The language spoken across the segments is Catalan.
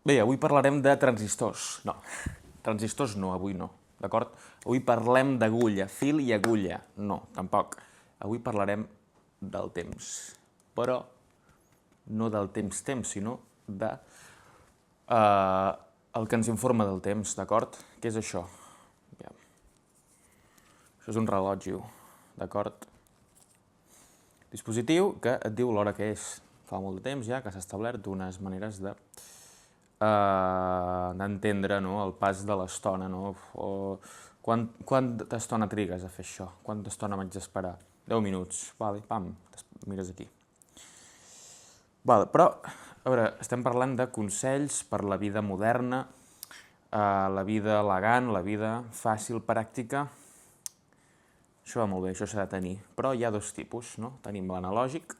Bé, avui parlarem de transistors. No, transistors no, avui no, d'acord? Avui parlem d'agulla, fil i agulla. No, tampoc. Avui parlarem del temps, però no del temps-temps, sinó de el que ens informa del temps, d'acord? Què és això? Aviam. Això és un rellotge, d'acord? Dispositiu que et diu l'hora que és. Fa molt de temps ja que s'ha establert unes maneres d'entendre el pas de l'estona, no? Quanta estona trigues a fer això? Quanta estona m'haig d'esperar? 10 minuts, vale, pam, mires aquí. Vale, però, a veure, estem parlant de consells per la vida moderna, la vida elegant, la vida fàcil, pràctica. Això va molt bé, això s'ha de tenir. Però hi ha dos tipus, no? Tenim l'analògic,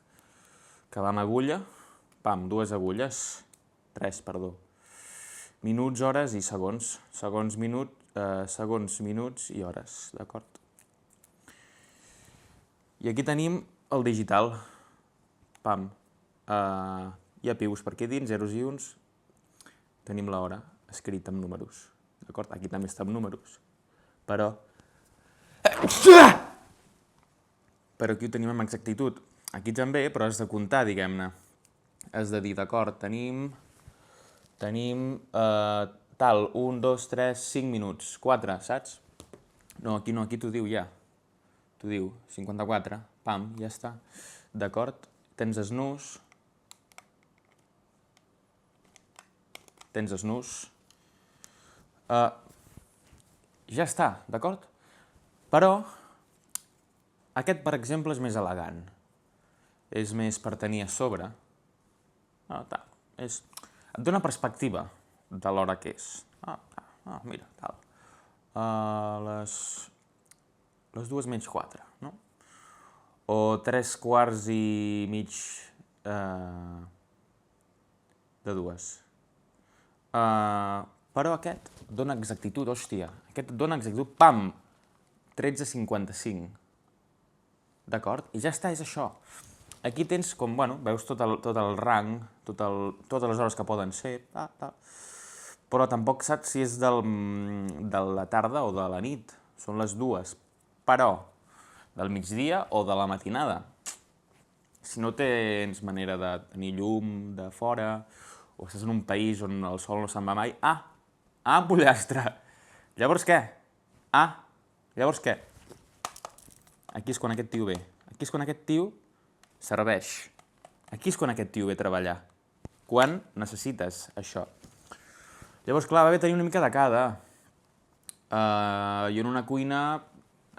que va amb agulla, pam, dues agulles, tres, perdó. Minuts, hores i segons. Segons, minuts i hores, d'acord? I aquí tenim el digital. Pam. Hi ha pius per aquí dins, zeros i uns. Tenim l'hora escrita amb números, d'acord? Aquí també està amb números. Però aquí ho tenim amb exactitud. Aquí també, però has de comptar, diguem-ne. Has de dir, d'acord, tenim tal, 1, 2, 3, 5 minuts, 4, saps? No, aquí t'ho diu ja. T'ho diu, 54, pam, ja està. D'acord? Tens snooze. Ja està, d'acord? Però aquest, per exemple, és més elegant. És més per tenir a sobre. Et dona perspectiva de l'hora que és. Mira, tal. Les 2:04, no? O 3:15 de 2. Però aquest dona exactitud, hòstia. Aquest dona exactitud, pam! 13:55. D'acord? I ja està, és això. Aquí tens com, bueno, veus tot el rang, totes les hores que poden ser, però tampoc saps si és de la tarda o de la nit. Són les dues. Però del migdia o de la matinada. Si no tens manera de tenir llum de fora, o estàs en un país on el sol no se'n va mai, pollastre! Llavors què? Llavors què? Aquí és quan aquest tio ve. Aquí és quan aquest tio serveix. Aquí és quan aquest tio ve a treballar. Quan necessites això. Llavors, clar, va bé tenir una mica de cada. I en una cuina,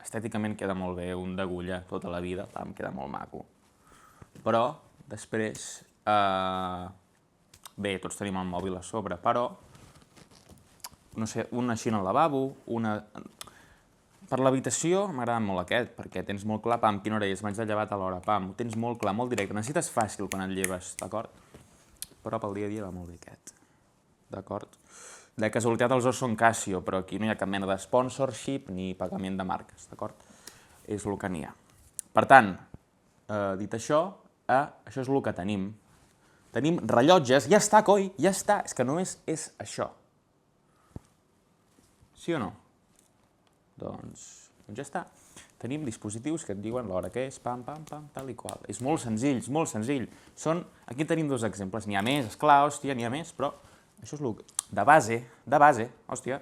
estèticament queda molt bé, un d'agulla tota la vida, em queda molt maco. Però, després, bé, tots tenim el mòbil a sobre, però, no sé, una així en el lavabo, una... Per l'habitació m'agrada molt aquest, perquè tens molt clar, pam, quina hora és, m'haig de llevar a l'hora, pam, ho tens molt clar, molt directe, necessites fàcil quan et lleves, d'acord? Però pel dia a dia va molt bé aquest, d'acord? De casualitat els dos són Casio, però aquí no hi ha cap mena de sponsorship ni pagament de marques, d'acord? És el que n'hi ha. Per tant, dit això, això és el que tenim. Tenim rellotges, ja està, coi, ja està, és que només és això. Sí o no? Doncs ja està. Tenim dispositius que et diuen l'hora que és, pam, pam, pam, tal i qual. És molt senzill, és molt senzill. Aquí tenim dos exemples. N'hi ha més, esclar, hòstia, n'hi ha més, però això és el de base, hòstia.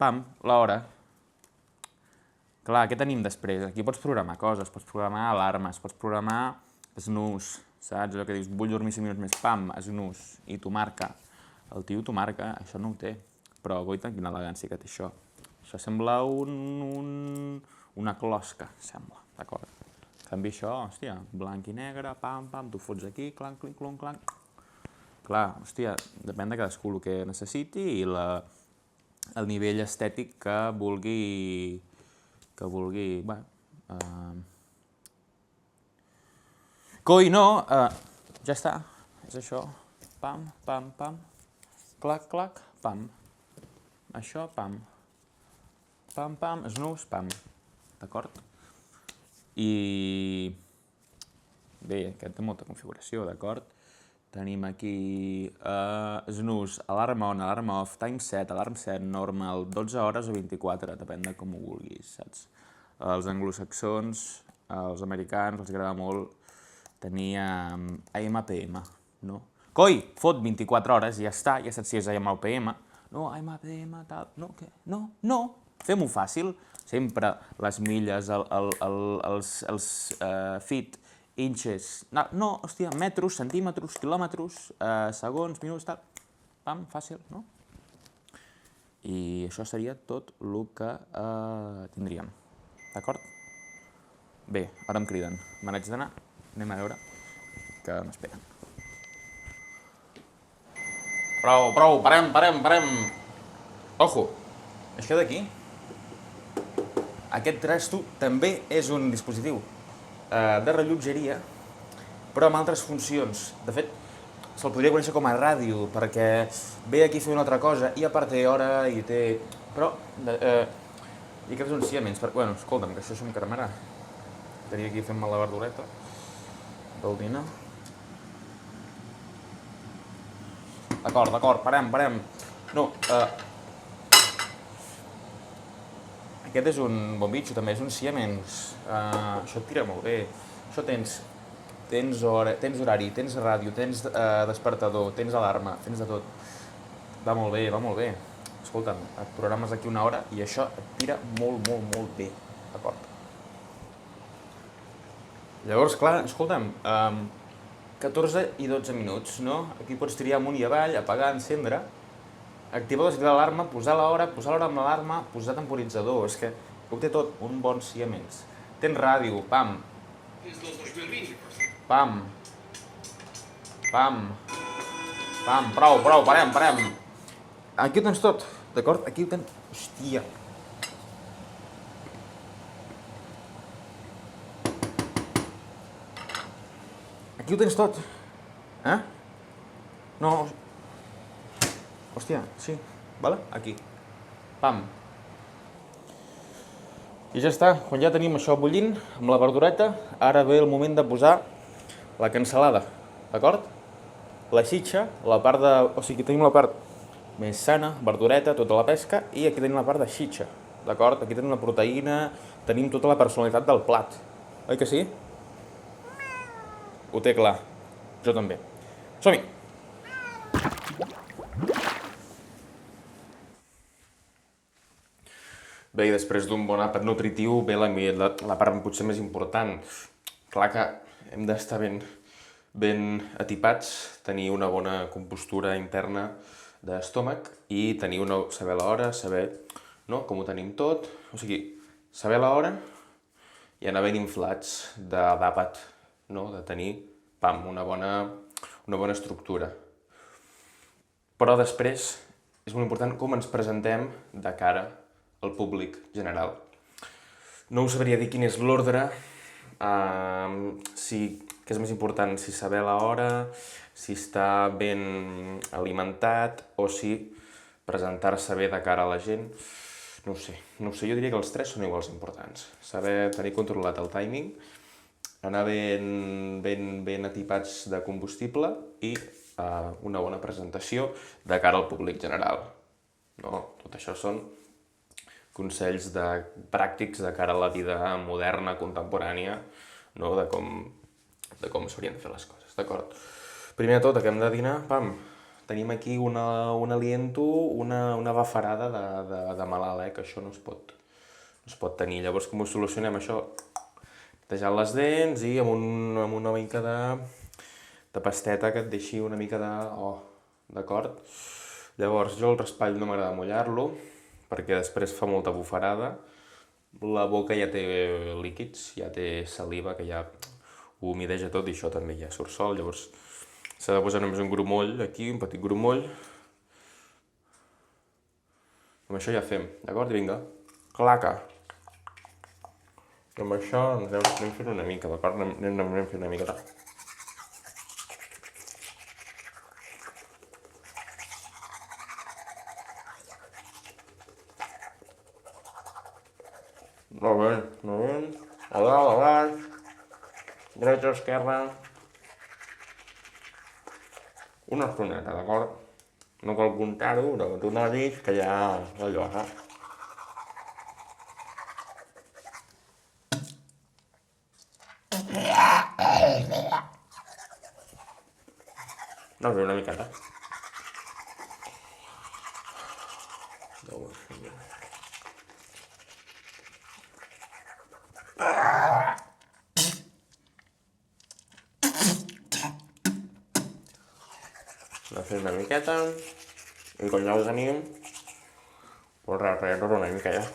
Pam, l'hora. Clar, què tenim després? Aquí pots programar coses, pots programar alarmes, pots programar snooze, saps? Allò que dius, vull dormir 5 minuts més, pam, snooze, i t'ho marca. El tio t'ho marca, això no ho té. Però, goita, quina elegància que té això. Això sembla una closca, sembla, d'acord? En canvi això, hòstia, blanc i negre, pam, pam, t'ho fots aquí, clanc, clinc, clonc, clanc. Clar, hòstia, depèn de cadascú el que necessiti i el nivell estètic que vulgui, Coi, no, ja està, és això, pam, pam, pam, clac, clac, pam, això, pam, pam, pam, snooze, pam, d'acord? I bé, aquest té molta configuració, d'acord? Tenim aquí snooze, alarma on, alarma off, time set, alarm set, normal, 12 hores o 24, depèn de com ho vulguis, saps? Els anglosaxons, els americans, els agrada molt tenir AM/PM, no? Coi, fot 24 hores i ja està, ja saps si és AM o PM. No, AM/PM, tal, no, què? No, fem-ho fàcil. Sempre les milles, els feet, inches, no, hòstia, metros, centímetres, quilòmetres, segons, minuts, tal, pam, fàcil, no? I això seria tot el que tindríem, d'acord? Bé, ara em criden, me n'haig d'anar, anem a veure, que m'esperen. Prou, parem! Ojo, això d'aquí, aquest trasto també és un dispositiu de rellotgeria, però amb altres funcions. De fet, se'l podria conèixer com a ràdio, perquè ve aquí a fer una altra cosa, i a part té hora, i té... Però, i aquests anunciaments, bueno, escolta'm, que això se'm cremarà. Estaria aquí fent-me la verdureta del dinar. D'acord, parem. No, aquest és un bon bitxo, també, és un Siemens. Això et tira molt bé. Això tens horari, tens ràdio, tens despertador, tens alarma, tens de tot. Va molt bé. Escolta'm, et programes aquí una hora i això et tira molt bé, d'acord? Llavors, clar, escolta'm, 14 i 12 minuts, no? Aquí pots triar amunt i avall, apagar, encendre, activar o desactivar l'alarma, posar l'hora amb l'alarma, posar temporitzador, és que ho té tot, un bon Siemens. Tens ràdio, pam. Pam, prou, parem. Aquí ho tens tot, d'acord? Aquí ho tens... Hòstia. Aquí ho tens tot. No... Hòstia, sí, vale? Aquí. Pam. I ja està, quan ja tenim això bullint, amb la verdureta, ara ve el moment de posar la cansalada, d'acord? La xitxa, la part de... O sigui, aquí tenim la part més sana, verdureta, tota la pesca, i aquí tenim la part de xitxa, d'acord? Aquí tenim la proteïna, tenim tota la personalitat del plat. Oi que sí? Ho té clar. Jo també. Som-hi! Bé, i després d'un bon àpat nutritiu ve la part potser més important. Clar que hem d'estar ben atipats, tenir una bona compostura interna d'estómac i saber l'hora, saber com ho tenim tot. O sigui, saber l'hora i anar ben inflats d'àpat, de tenir, una bona estructura. Però després és molt important com ens presentem de cara al públic general. No us sabria dir quin és l'ordre, què és més important, si saber l'hora, si està ben alimentat o si presentar-se bé de cara a la gent. No ho sé, jo diria que els tres són iguals importants. Saber tenir controlat el timing, anar ben atipats de combustible i una bona presentació de cara al públic general. Tot això són consells pràctics de cara a la vida moderna, contemporània, de com s'haurien de fer les coses, d'acord? Primer de tot, acabem de dinar, tenim aquí un aliento, una bafarada de malalt, que això no es pot tenir. Llavors, com ho solucionem, això? Netejant les dents i amb una mica de pasteta que et deixi una mica d'acord? Llavors, jo el raspall no m'agrada mullar-lo, perquè després fa molta bufarada, la boca ja té líquids, ja té saliva, que ja ho humideja tot i això també ja surt sol, llavors s'ha de posar només un grumoll aquí, un petit grumoll. Amb això ja fem, d'acord? I vinga, claca! I amb això anem fent una mica, d'acord? Anem fent una mica. Molt bé. A dalt, a baix. Dreta, esquerra. una estoneta, d'acord? No cal comptar-ho, però tu notis que ja allò, saps? No sé, una miqueta. No sé, una miqueta. I quan ja ho tenim, doncs res, tot una mica ja.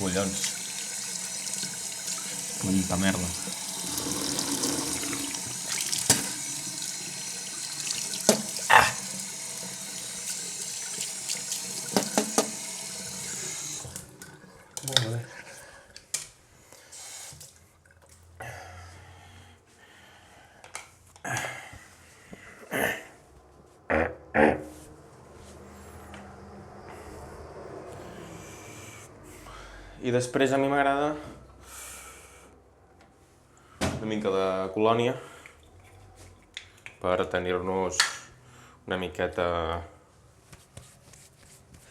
Collons. Collita merda. Molt bé. I després a mi m'agrada una mica de colònia per tenir-nos una miqueta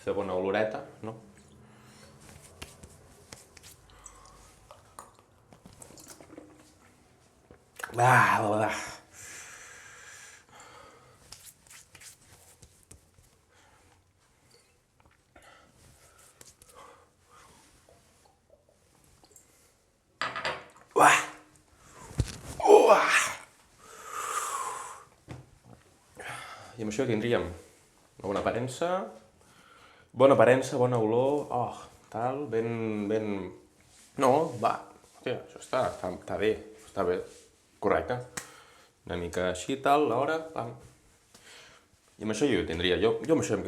de bona oloreta, no? I amb això tindríem una bona aparença, bona olor, tal, ben... No, va, hòstia, això està bé, correcte. Una mica així, tal, l'hora, pam. I amb això jo ho tindria, jo amb això em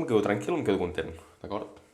quedo tranquil, em quedo content, d'acord?